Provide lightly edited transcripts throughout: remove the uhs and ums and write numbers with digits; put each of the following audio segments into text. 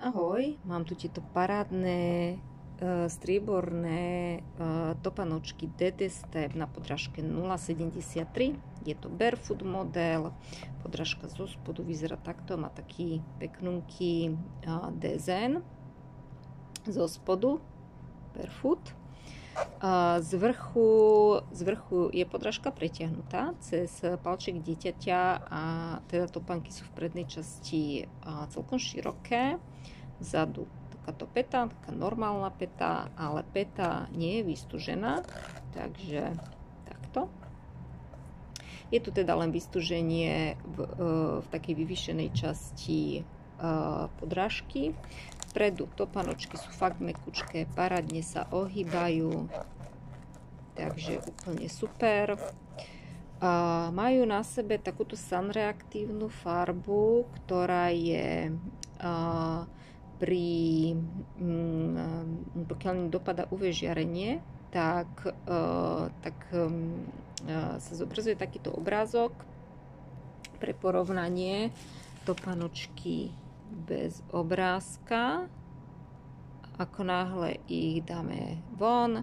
Ahoj, mám tu tieto parádne strieborné topanočky DD Step na podrážke 0,73. Je to barefoot model, podrážka zo spodu vyzerá takto, má taký peknunký design zo spodu, barefoot. Z vrchu je podrážka pretiahnutá cez palček dieťaťa a teda topánky sú v prednej časti celkom široké. Vzadu takáto peta, taká normálna peta, ale peta nie je vystúžená, takže takto. Je tu teda len vystúženie v takej vyvýšenej časti podrážky. Vpredu topanočky sú fakt mekučké, parádne sa ohýbajú, takže úplne super. Majú na sebe takúto sunreaktívnu farbu, ktorá je pokiaľ dopada UV žiarenie, tak sa zobrazuje takýto obrázok pre porovnanie topanočky bez obrázka. Ako náhle ich dáme von,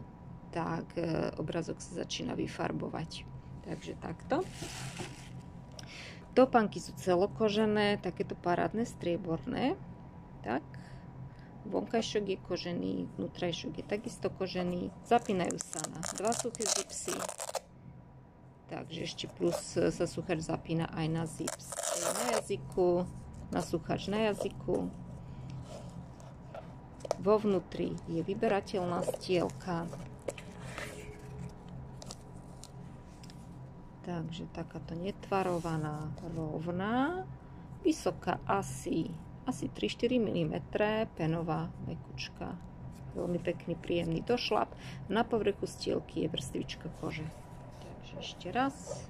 tak obrázok sa začína vyfarbovať. Takže takto. Topánky sú celokožené, takéto parádne strieborné. Tak. Vonkajšok je kožený, vnútrajšok je takisto kožený. Zapínajú sa na 2 suché zipsy. Takže ešte plus sa suchač zapína aj na zips na jazyku, na suchač na jazyku. Vo vnútri je vyberateľná stielka. Takže takáto netvarovaná, rovná, vysoká asi 3-4 mm, penová mekučka. Veľmi pekný, príjemný došlap. Na povrchu stielky je vrstvička kože. Takže ešte raz.